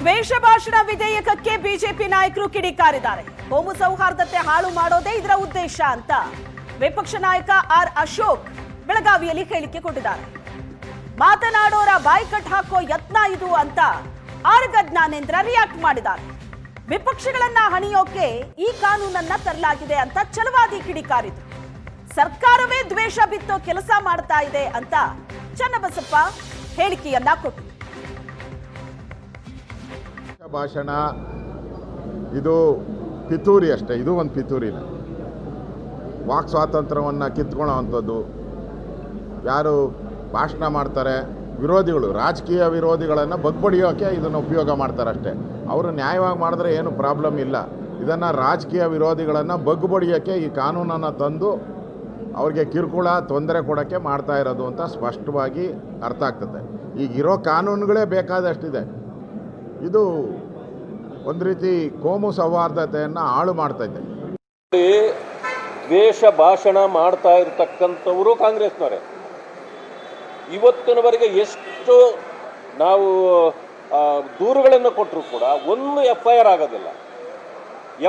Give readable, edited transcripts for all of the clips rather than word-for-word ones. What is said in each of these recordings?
ದ್ವೇಷ ಭಾಷಣ ವಿಧೇಯಕಕ್ಕೆ ಬಿಜೆಪಿ ನಾಯಕರು ಕಿಡಿಕಾರಿದ್ದಾರೆ. ಕೋಮು ಸೌಹಾರ್ದತೆ ಹಾಳು ಮಾಡೋದೇ ಇದರ ಉದ್ದೇಶ ಅಂತ ವಿಪಕ್ಷ ನಾಯಕ ಆರ್ ಅಶೋಕ್ ಬೆಳಗಾವಿಯಲ್ಲಿ ಹೇಳಿಕೆ ಕೊಟ್ಟಿದ್ದಾರೆ. ಮಾತನಾಡೋರ ಬಾಯ್ಕಟ್ ಹಾಕೋ ಯತ್ನ ಇದು ಅಂತ ಆರ್ಗ ಜ್ಞಾನೇಂದ್ರ ರಿಯಾಕ್ಟ್ ಮಾಡಿದ್ದಾರೆ. ವಿಪಕ್ಷಗಳನ್ನ ಹಣಿಯೋಕೆ ಈ ಕಾನೂನನ್ನ ತರಲಾಗಿದೆ ಅಂತ ಛಲವಾದಿ ಕಿಡಿಕಾರಿದ್ರು. ಸರ್ಕಾರವೇ ದ್ವೇಷ ಬಿತ್ತೋ ಕೆಲಸ ಮಾಡ್ತಾ ಇದೆ ಅಂತ ಚನ್ನಬಸಪ್ಪ ಹೇಳಿಕೆಯನ್ನ ಕೊಟ್ಟರು. ಭಾಷಣ ಇದು ಪಿತೂರಿ ಅಷ್ಟೇ, ಇದು ಒಂದು ಪಿತೂರಿನ ವಾಕ್ ಸ್ವಾತಂತ್ರ್ಯವನ್ನು ಕಿತ್ಕೊಳ್ಳೋ ಅಂಥದ್ದು. ಯಾರು ಭಾಷಣ ಮಾಡ್ತಾರೆ ವಿರೋಧಿಗಳು, ರಾಜಕೀಯ ವಿರೋಧಿಗಳನ್ನು ಬಗ್ಬಡಿಯೋಕ್ಕೆ ಇದನ್ನು ಉಪಯೋಗ ಮಾಡ್ತಾರೆ ಅಷ್ಟೇ. ಅವರು ನ್ಯಾಯವಾಗಿ ಮಾಡಿದ್ರೆ ಏನು ಪ್ರಾಬ್ಲಮ್ ಇಲ್ಲ. ಇದನ್ನು ರಾಜಕೀಯ ವಿರೋಧಿಗಳನ್ನು ಬಗ್ಬಡಿಯೋಕ್ಕೆ ಈ ಕಾನೂನನ್ನು ತಂದು ಅವ್ರಿಗೆ ಕಿರುಕುಳ ತೊಂದರೆ ಕೊಡೋಕ್ಕೆ ಮಾಡ್ತಾ ಇರೋದು ಅಂತ ಸ್ಪಷ್ಟವಾಗಿ ಅರ್ಥ ಆಗ್ತದೆ. ಈಗಿರೋ ಕಾನೂನುಗಳೇ ಬೇಕಾದಷ್ಟಿದೆ. ಇದು ಒಂದು ರೀತಿ ಕೋಮು ಸೌಹಾರ್ದತೆಯನ್ನು ಹಾಳು ಮಾಡ್ತಾ ಇದೆ. ದ್ವೇಷ ಭಾಷಣ ಮಾಡ್ತಾ ಇರತಕ್ಕಂಥವರು ಕಾಂಗ್ರೆಸ್ನವರೇ. ಇವತ್ತಿನವರೆಗೆ ಎಷ್ಟು ನಾವು ದೂರುಗಳನ್ನು ಕೊಟ್ಟರೂ ಕೂಡ ಒಂದು FIR ಆಗೋದಿಲ್ಲ.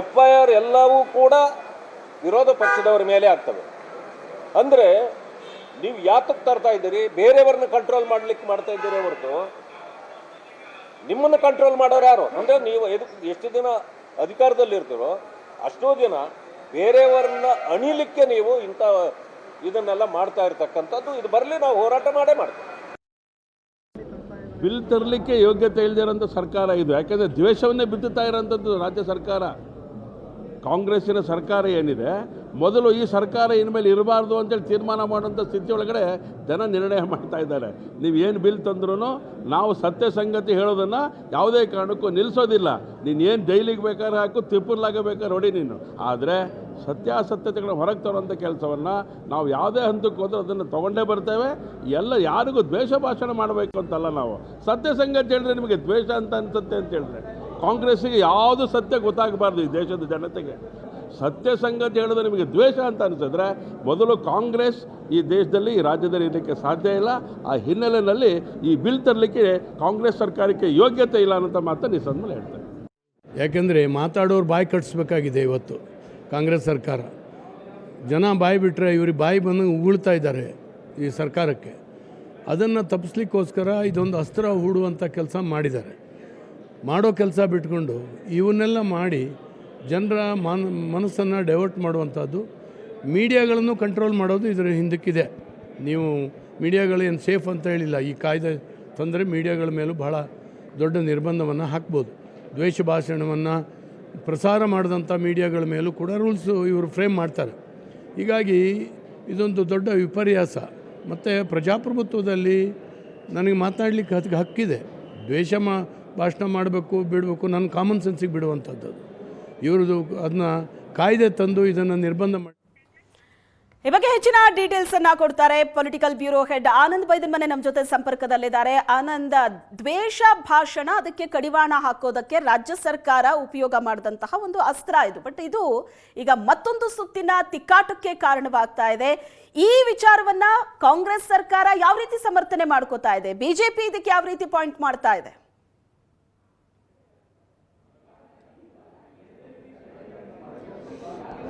FIR ಎಲ್ಲವೂ ಕೂಡ ವಿರೋಧ ಪಕ್ಷದವರ ಮೇಲೆ ಆಗ್ತವೆ. ಅಂದರೆ ನೀವು ಯಾತಕ್ಕೆ ತರ್ತಾ ಇದ್ದೀರಿ? ಬೇರೆಯವ್ರನ್ನ ಕಂಟ್ರೋಲ್ ಮಾಡ್ಲಿಕ್ಕೆ ಮಾಡ್ತಾ ಇದ್ದೀರಿ ಹೊರತು ನಿಮ್ಮನ್ನು ಕಂಟ್ರೋಲ್ ಮಾಡೋರು ಯಾರು? ಅಂದರೆ ನೀವು ಎಷ್ಟು ದಿನ ಅಧಿಕಾರದಲ್ಲಿ ಇರ್ತೀರೋ ಅಷ್ಟೋ ದಿನ ಬೇರೆಯವರನ್ನ ಅಣಿಲಿಕ್ಕೆ ನೀವು ಇಂಥ ಇದನ್ನೆಲ್ಲ ಮಾಡ್ತಾ ಇರ್ತಕ್ಕಂಥದ್ದು. ಇದು ಬರಲಿ, ನಾವು ಹೋರಾಟ ಮಾಡೇ ಮಾಡ್ತೀವಿ. ಬಿಲ್ ತರಲಿಕ್ಕೆ ಯೋಗ್ಯತೆ ಇಲ್ಲದಿರೋಂಥ ಸರ್ಕಾರ ಇದು. ಯಾಕೆಂದರೆ ದ್ವೇಷವನ್ನೇ ಬಿತ್ತುತ್ತಾ ಇರೋಂಥದ್ದು ರಾಜ್ಯ ಸರ್ಕಾರ. ಕಾಂಗ್ರೆಸ್ಸಿನ ಸರ್ಕಾರ ಏನಿದೆ, ಮೊದಲು ಈ ಸರ್ಕಾರ ಇನ್ಮೇಲೆ ಇರಬಾರ್ದು ಅಂತೇಳಿ ತೀರ್ಮಾನ ಮಾಡುವಂಥ ಸ್ಥಿತಿಯೊಳಗಡೆ ಜನ ನಿರ್ಣಯ ಮಾಡ್ತಾ ಇದ್ದಾರೆ. ನೀವು ಏನು ಬಿಲ್ ತಂದ್ರೂ ನಾವು ಸತ್ಯ ಸಂಗತಿ ಹೇಳೋದನ್ನು ಯಾವುದೇ ಕಾರಣಕ್ಕೂ ನಿಲ್ಲಿಸೋದಿಲ್ಲ. ನೀನು ಏನು ಜೈಲಿಗೆ ಬೇಕಾದ್ರೆ ಹಾಕು, ತಿಪ್ಪರ್ಲಾಗ ಬೇಕಾದ್ರೆ ಹೊಡಿ ನೀನು. ಆದರೆ ಸತ್ಯಾಸತ್ಯತೆಗಳನ್ನ ಹೊರಗೆ ತರುವಂಥ ಕೆಲಸವನ್ನು ನಾವು ಯಾವುದೇ ಹಂತಕ್ಕೆ ಹೋದ್ರೆ ಅದನ್ನು ತೊಗೊಂಡೇ ಬರ್ತೇವೆ. ಎಲ್ಲ ಯಾರಿಗೂ ದ್ವೇಷ ಭಾಷಣ ಮಾಡಬೇಕು ಅಂತಲ್ಲ. ನಾವು ಸತ್ಯ ಸಂಗತಿ ಹೇಳಿದ್ರೆ ನಿಮಗೆ ದ್ವೇಷ ಅಂತ ಅನಿಸುತ್ತೆ ಅಂತ ಹೇಳಿದ್ರೆ, ಕಾಂಗ್ರೆಸ್ಸಿಗೆ ಯಾವುದು ಸತ್ಯ ಗೊತ್ತಾಗಬಾರ್ದು. ಈ ದೇಶದ ಜನತೆಗೆ ಸತ್ಯ ಸಂಗತಿ ಹೇಳಿದ್ರೆ ನಿಮಗೆ ದ್ವೇಷ ಅಂತ ಅನಿಸಿದ್ರೆ ಮೊದಲು ಕಾಂಗ್ರೆಸ್ ಈ ದೇಶದಲ್ಲಿ, ಈ ರಾಜ್ಯದಲ್ಲಿ ಇರಲಿಕ್ಕೆ ಸಾಧ್ಯ ಇಲ್ಲ. ಆ ಹಿನ್ನೆಲೆಯಲ್ಲಿ ಈ ಬಿಲ್ ತರಲಿಕ್ಕೆ ಕಾಂಗ್ರೆಸ್ ಸರ್ಕಾರಕ್ಕೆ ಯೋಗ್ಯತೆ ಇಲ್ಲ ಅನ್ನೋ ಮಾತನ್ನು ಈ ಸಂದರ್ಭದಲ್ಲಿ ಹೇಳ್ತಾರೆ. ಯಾಕೆಂದರೆ ಮಾತಾಡೋರು ಬಾಯಿ ಕಟ್ಟಿಸ್ಬೇಕಾಗಿದೆ. ಇವತ್ತು ಕಾಂಗ್ರೆಸ್ ಸರ್ಕಾರ ಜನ ಬಾಯಿ ಬಿಟ್ಟರೆ ಇವ್ರಿಗೆ ಬಾಯಿ ಬಂದು ಉಗುಳ್ತಾ ಇದ್ದಾರೆ ಈ ಸರ್ಕಾರಕ್ಕೆ. ಅದನ್ನು ತಪ್ಪಿಸ್ಲಿಕ್ಕೋಸ್ಕರ ಇದೊಂದು ಅಸ್ತ್ರ ಹೂಡುವಂಥ ಕೆಲಸ ಮಾಡಿದ್ದಾರೆ. ಮಾಡೋ ಕೆಲಸ ಬಿಟ್ಕೊಂಡು ಇವನ್ನೆಲ್ಲ ಮಾಡಿ ಜನರ ಮನಸ್ಸನ್ನು ಡೈವರ್ಟ್ ಮಾಡುವಂಥದ್ದು. ಮೀಡಿಯಾಗಳನ್ನು ಕಂಟ್ರೋಲ್ ಮಾಡೋದು ಇದರ ಹಿಂದಕ್ಕಿದೆ. ನೀವು ಮೀಡಿಯಾಗಳೇನು ಸೇಫ್ ಅಂತ ಹೇಳಿಲ್ಲ. ಈ ಕಾಯ್ದೆ ತಂದರೆ ಮೀಡಿಯಾಗಳ ಮೇಲೂ ಬಹಳ ದೊಡ್ಡ ನಿರ್ಬಂಧವನ್ನು ಹಾಕ್ಬೋದು. ದ್ವೇಷ ಭಾಷಣವನ್ನು ಪ್ರಸಾರ ಮಾಡಿದಂಥ ಮೀಡಿಯಾಗಳ ಮೇಲೂ ಕೂಡ ರೂಲ್ಸು ಇವರು ಫ್ರೇಮ್ ಮಾಡ್ತಾರೆ. ಹೀಗಾಗಿ ಇದೊಂದು ದೊಡ್ಡ ವಿಪರ್ಯಾಸ. ಮತ್ತು ಪ್ರಜಾಪ್ರಭುತ್ವದಲ್ಲಿ ನನಗೆ ಮಾತನಾಡಲಿಕ್ಕೆ ಹಕ್ಕಿದೆ. ದ್ವೇಷ ಭಾಷಣ ಮಾಡಬೇಕು ಬಿಡಬೇಕು ನನ್ನ ಕಾಮನ್ ಸೆನ್ಸಿಗೆ ಬಿಡುವಂಥದ್ದು. ಇವ್ರದ್ದು ಅದನ್ನ ಕಾಯ್ದೆ ತಂದು ಇದನ್ನು ನಿರ್ಬಂಧ ಮಾಡಿ. ಈ ಬಗ್ಗೆ ಹೆಚ್ಚಿನ ಡೀಟೇಲ್ಸ್ ಅನ್ನ ಕೊಡ್ತಾರೆ ಪೊಲಿಟಿಕಲ್ ಬ್ಯೂರೋ ಹೆಡ್ ಆನಂದ್ ಬೈದನ್ಮನೆ ನಮ್ಮ ಜೊತೆ ಸಂಪರ್ಕದಲ್ಲಿದ್ದಾರೆ. ಆನಂದ್, ದ್ವೇಷ ಭಾಷಣ ಅದಕ್ಕೆ ಕಡಿವಾಣ ಹಾಕೋದಕ್ಕೆ ರಾಜ್ಯ ಸರ್ಕಾರ ಉಪಯೋಗ ಮಾಡಿದಂತಹ ಒಂದು ಅಸ್ತ್ರ ಇದು. ಬಟ್ ಇದು ಈಗ ಮತ್ತೊಂದು ಸುತ್ತಿನ ತಿಕ್ಕಾಟಕ್ಕೆ ಕಾರಣವಾಗ್ತಾ ಇದೆ. ಈ ವಿಚಾರವನ್ನ ಕಾಂಗ್ರೆಸ್ ಸರ್ಕಾರ ಯಾವ ರೀತಿ ಸಮರ್ಥನೆ ಮಾಡ್ಕೋತಾ ಇದೆ? ಬಿಜೆಪಿ ಇದಕ್ಕೆ ಯಾವ ರೀತಿ ಪಾಯಿಂಟ್ ಮಾಡ್ತಾ ಇದೆ?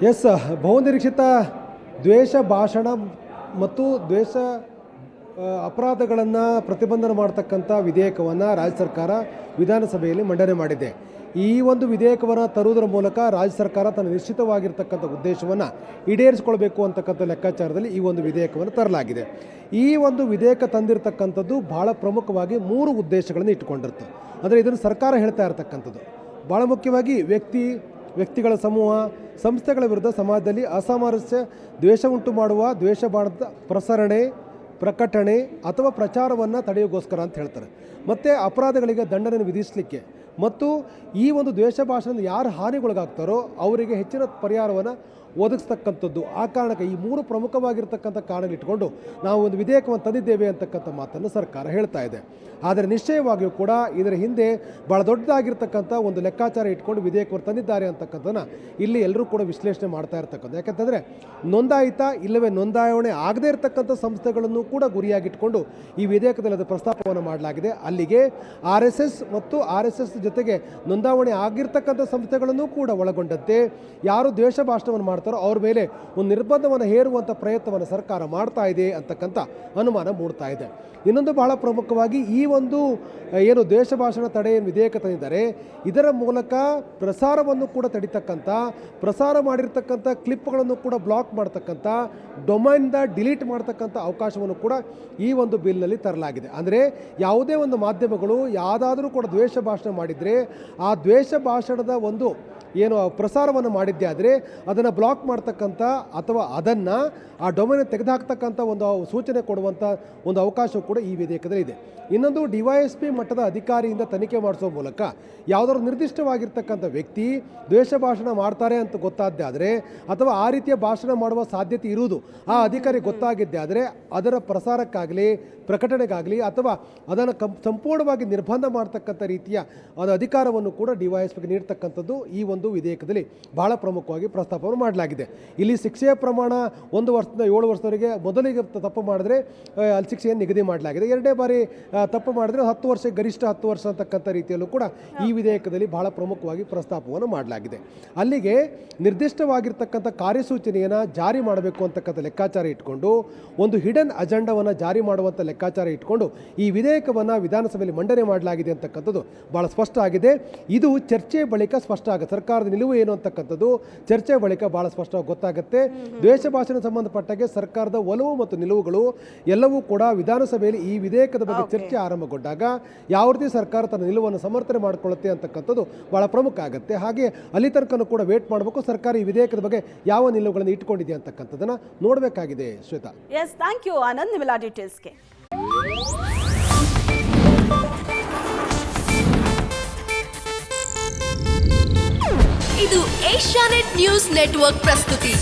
ಎಸ್, ಬಹುನಿರೀಕ್ಷಿತ ದ್ವೇಷ ಭಾಷಣ ಮತ್ತು ದ್ವೇಷ ಅಪರಾಧಗಳನ್ನು ಪ್ರತಿಬಂಧನ ಮಾಡತಕ್ಕಂಥ ವಿಧೇಯಕವನ್ನು ರಾಜ್ಯ ಸರ್ಕಾರ ವಿಧಾನಸಭೆಯಲ್ಲಿ ಮಂಡನೆ ಮಾಡಿದೆ. ಈ ಒಂದು ವಿಧೇಯಕವನ್ನು ತರುವುದರ ಮೂಲಕ ರಾಜ್ಯ ಸರ್ಕಾರ ತನ್ನ ನಿಶ್ಚಿತವಾಗಿರ್ತಕ್ಕಂಥ ಉದ್ದೇಶವನ್ನು ಈಡೇರಿಸಿಕೊಳ್ಬೇಕು ಅಂತಕ್ಕಂಥ ಲೆಕ್ಕಾಚಾರದಲ್ಲಿ ಈ ಒಂದು ವಿಧೇಯಕವನ್ನು ತರಲಾಗಿದೆ. ಈ ಒಂದು ವಿಧೇಯಕ ತಂದಿರತಕ್ಕಂಥದ್ದು ಭಾಳ ಪ್ರಮುಖವಾಗಿ 3 ಉದ್ದೇಶಗಳನ್ನು ಇಟ್ಟುಕೊಂಡಿರುತ್ತೆ. ಅಂದರೆ ಇದನ್ನು ಸರ್ಕಾರ ಹೇಳ್ತಾ ಇರತಕ್ಕಂಥದ್ದು ಭಾಳ ಮುಖ್ಯವಾಗಿ ವ್ಯಕ್ತಿಗಳ ಸಮೂಹ, ಸಂಸ್ಥೆಗಳ ವಿರುದ್ಧ ಸಮಾಜದಲ್ಲಿ ಅಸಾಮರಸ್ಯ, ದ್ವೇಷ ಉಂಟು ಮಾಡುವ ದ್ವೇಷ ಬಾಣದ ಪ್ರಸರಣೆ, ಪ್ರಕಟಣೆ ಅಥವಾ ಪ್ರಚಾರವನ್ನು ತಡೆಯೋಗೋಸ್ಕರ ಅಂತ ಹೇಳ್ತಾರೆ. ಮತ್ತು ಅಪರಾಧಗಳಿಗೆ ದಂಡನೆಯನ್ನು ವಿಧಿಸಲಿಕ್ಕೆ ಮತ್ತು ಈ ಒಂದು ದ್ವೇಷ ಭಾಷೆಯಿಂದ ಯಾರು ಹಾನಿಗೊಳಗಾಗ್ತಾರೋ ಅವರಿಗೆ ಹೆಚ್ಚಿನ ಪರಿಹಾರವನ್ನು ಒದಗಿಸ್ತಕ್ಕಂಥದ್ದು. ಆ ಕಾರಣಕ್ಕೆ ಈ 3 ಪ್ರಮುಖವಾಗಿರ್ತಕ್ಕಂಥ ಕಾರಣ ಇಟ್ಕೊಂಡು ನಾವು ಒಂದು ವಿಧೇಯಕವನ್ನು ತಂದಿದ್ದೇವೆ ಅಂತಕ್ಕಂಥ ಮಾತನ್ನು ಸರ್ಕಾರ ಹೇಳ್ತಾ ಇದೆ. ಆದರೆ ನಿಶ್ಚಯವಾಗಿಯೂ ಕೂಡ ಇದರ ಹಿಂದೆ ಭಾಳ ದೊಡ್ಡದಾಗಿರ್ತಕ್ಕಂಥ ಒಂದು ಲೆಕ್ಕಾಚಾರ ಇಟ್ಕೊಂಡು ವಿಧೇಯಕವನ್ನು ತಂದಿದ್ದಾರೆ ಅಂತಕ್ಕಂಥದ್ದನ್ನು ಇಲ್ಲಿ ಎಲ್ಲರೂ ಕೂಡ ವಿಶ್ಲೇಷಣೆ ಮಾಡ್ತಾ ಇರ್ತಕ್ಕಂಥ. ಯಾಕಂತಂದರೆ ನೋಂದಾಯಿತ ಇಲ್ಲವೇ ನೋಂದಾವಣೆ ಆಗದೇ ಇರತಕ್ಕಂಥ ಸಂಸ್ಥೆಗಳನ್ನು ಕೂಡ ಗುರಿಯಾಗಿಟ್ಕೊಂಡು ಈ ವಿಧೇಯಕದಲ್ಲಿ ಅದು ಪ್ರಸ್ತಾಪವನ್ನು ಮಾಡಲಾಗಿದೆ. ಅಲ್ಲಿಗೆ RSS ಮತ್ತು RSS ಜೊತೆಗೆ ನೋಂದಾವಣೆ ಆಗಿರ್ತಕ್ಕಂಥ ಸಂಸ್ಥೆಗಳನ್ನು ಕೂಡ ಒಳಗೊಂಡಂತೆ ಯಾರು ದ್ವೇಷ ಭಾಷಣವನ್ನು ಮಾಡ್ತಾರೋ ಅವ್ರ ಮೇಲೆ ಒಂದು ನಿರ್ಬಂಧವನ್ನು ಹೇರುವಂಥ ಪ್ರಯತ್ನವನ್ನು ಸರ್ಕಾರ ಮಾಡ್ತಾ ಇದೆ ಅಂತಕ್ಕಂಥ ಅನುಮಾನ ಮೂಡ್ತಾ ಇದೆ. ಇನ್ನೊಂದು ಬಹಳ ಪ್ರಮುಖವಾಗಿ ಈ ಒಂದು ಏನು ದ್ವೇಷ ಭಾಷಣ ತಡೆ ವಿಧೇಯಕ ತಂದಿದ್ದಾರೆ, ಇದರ ಮೂಲಕ ಪ್ರಸಾರವನ್ನು ಕೂಡ ತಡಿತಕ್ಕಂಥ, ಪ್ರಸಾರ ಮಾಡಿರ್ತಕ್ಕಂಥ ಕ್ಲಿಪ್ಗಳನ್ನು ಕೂಡ ಬ್ಲಾಕ್ ಮಾಡ್ತಕ್ಕಂಥ, ಡೊಮೈನ್ದ ಡಿಲೀಟ್ ಮಾಡ್ತಕ್ಕಂಥ ಅವಕಾಶವನ್ನು ಕೂಡ ಈ ಒಂದು ಬಿಲ್ನಲ್ಲಿ ತರಲಾಗಿದೆ. ಅಂದರೆ ಯಾವುದೇ ಒಂದು ಮಾಧ್ಯಮಗಳು ಯಾವುದಾದ್ರೂ ಕೂಡ ದ್ವೇಷ ಭಾಷಣ ಮಾಡಿದರೆ ಆ ದ್ವೇಷ ಭಾಷಣದ ಒಂದು ಏನು ಪ್ರಸಾರವನ್ನು ಮಾಡಿದ್ದೆ ಆದರೆ ಅದನ್ನು ಬ್ಲಾಕ್ ಮಾಡ್ತಕ್ಕಂಥ ಅಥವಾ ಅದನ್ನು ಆ ಡೊಮೈನ್ ತೆಗೆದುಹಾಕ್ತಕ್ಕಂಥ ಒಂದು ಸೂಚನೆ ಕೊಡುವಂಥ ಒಂದು ಅವಕಾಶ ಕೂಡ ಈ ವಿಧೇಯಕದಲ್ಲಿ ಇದೆ. ಇನ್ನೊಂದು DYSP ಮಟ್ಟದ ಅಧಿಕಾರಿಯಿಂದ ತನಿಖೆ ಮಾಡಿಸೋ ಮೂಲಕ ಯಾವುದಾದ್ರು ನಿರ್ದಿಷ್ಟವಾಗಿರ್ತಕ್ಕಂಥ ವ್ಯಕ್ತಿ ದ್ವೇಷ ಭಾಷಣ ಮಾಡ್ತಾರೆ ಅಂತ ಗೊತ್ತಾದ್ದೇ ಆದರೆ ಅಥವಾ ಆ ರೀತಿಯ ಭಾಷಣ ಮಾಡುವ ಸಾಧ್ಯತೆ ಇರುವುದು ಆ ಅಧಿಕಾರಿ ಗೊತ್ತಾಗಿದ್ದೇ ಆದರೆ ಅದರ ಪ್ರಸಾರಕ್ಕಾಗಲಿ ಪ್ರಕಟಣೆಗಾಗಲಿ ಅಥವಾ ಅದನ್ನು ಸಂಪೂರ್ಣವಾಗಿ ನಿರ್ಬಂಧ ಮಾಡ್ತಕ್ಕಂಥ ರೀತಿಯ ಅದು ಅಧಿಕಾರವನ್ನು ಕೂಡ DYSPಗೆ ನೀಡ್ತಕ್ಕಂಥದ್ದು ಈ ಒಂದು ವಿಧೇಯಕದಲ್ಲಿ ಬಹಳ ಪ್ರಮುಖವಾಗಿ ಪ್ರಸ್ತಾಪವನ್ನು ಮಾಡಲಾಗಿದೆ. ಇಲ್ಲಿ ಶಿಕ್ಷೆಯ ಪ್ರಮಾಣ 1 ವರ್ಷದಿಂದ 7 ವರ್ಷದವರೆಗೆ ಮೊದಲಿಗೆ ತಪ್ಪು ಮಾಡಿದ್ರೆ ಅಲ್ಲಿ ಶಿಕ್ಷೆಯನ್ನು ನಿಗದಿ ಮಾಡಲಾಗಿದೆ. 2ನೇ ಬಾರಿ ತಪ್ಪು ಮಾಡಿದ್ರೆ 10 ವರ್ಷ, ಗರಿಷ್ಠ 10 ವರ್ಷ ಅಂತಕ್ಕಂಥ ರೀತಿಯಲ್ಲೂ ಕೂಡ ಈ ವಿಧೇಯಕದಲ್ಲಿ ಬಹಳ ಪ್ರಮುಖವಾಗಿ ಪ್ರಸ್ತಾಪವನ್ನು ಮಾಡಲಾಗಿದೆ. ಅಲ್ಲಿಗೆ ನಿರ್ದಿಷ್ಟವಾಗಿರ್ತಕ್ಕಂಥ ಕಾರ್ಯಸೂಚನೆಯನ್ನು ಜಾರಿ ಮಾಡಬೇಕು ಅಂತಕ್ಕಂಥ ಲೆಕ್ಕಾಚಾರ ಇಟ್ಕೊಂಡು ಒಂದು ಹಿಡನ್ ಅಜೆಂಡಾವನ್ನು ಜಾರಿ ಮಾಡುವಂಥ ಲೆಕ್ಕಾಚಾರ ಇಟ್ಕೊಂಡು ಈ ವಿಧೇಯಕವನ್ನು ವಿಧಾನಸಭೆಯಲ್ಲಿ ಮಂಡನೆ ಮಾಡಲಾಗಿದೆ ಅಂತಕ್ಕಂಥದ್ದು ಭಾಳ ಸ್ಪಷ್ಟ ಆಗಿದೆ. ಇದು ಚರ್ಚೆ ಬಳಿಕ ಸ್ಪಷ್ಟ ಆಗುತ್ತೆ. ಸರ್ಕಾರದ ನಿಲುವು ಏನು ಅಂತಕ್ಕಂಥದ್ದು ಚರ್ಚೆ ಬಳಿಕ ಭಾಳ ಸ್ಪಷ್ಟವಾಗಿ ಗೊತ್ತಾಗುತ್ತೆ. ದ್ವೇಷ ಭಾಷಣ ಸಂಬಂಧಪಟ್ಟಾಗೆ ಸರ್ಕಾರದ ಒಲವು ಮತ್ತು ನಿಲುವುಗಳು ಎಲ್ಲವೂ ಕೂಡ ವಿಧಾನಸಭೆಯಲ್ಲಿ ಈ ವಿಧೇಯಕದ ಬಗ್ಗೆ ಚರ್ಚೆ ಆರಂಭಗೊಂಡಾಗ ಯಾವ ರೀತಿ ಸರ್ಕಾರ ತನ್ನ ನಿಲುವನ್ನು ಸಮರ್ಥನೆ ಮಾಡಿಕೊಳ್ಳುತ್ತೆ ಅಂತಕ್ಕಂಥದ್ದು ಬಹಳ ಪ್ರಮುಖ ಆಗುತ್ತೆ. ಹಾಗೆ ಅಲ್ಲಿ ತನಕನೂ ಕೂಡ ವೇಟ್ ಮಾಡಬೇಕು ಸರ್ಕಾರ ಈ ವಿಧೇಯಕದ ಬಗ್ಗೆ ಯಾವ ನಿಲುವುಗಳನ್ನು ಇಟ್ಕೊಂಡಿದೆ ಅಂತಕ್ಕಂಥದ್ದನ್ನು ನೋಡಬೇಕಾಗಿದೆ. Shweta, yes, thank you Anand, ನಿಮ್ಮೆಲ್ಲ ಡೀಟೇಲ್ಸ್ಗೆ. ಇದು ಏಷ್ಯಾನೆಟ್ ನ್ಯೂಸ್ ನೆಟ್ವರ್ಕ್ ಪ್ರಸ್ತುತಿ.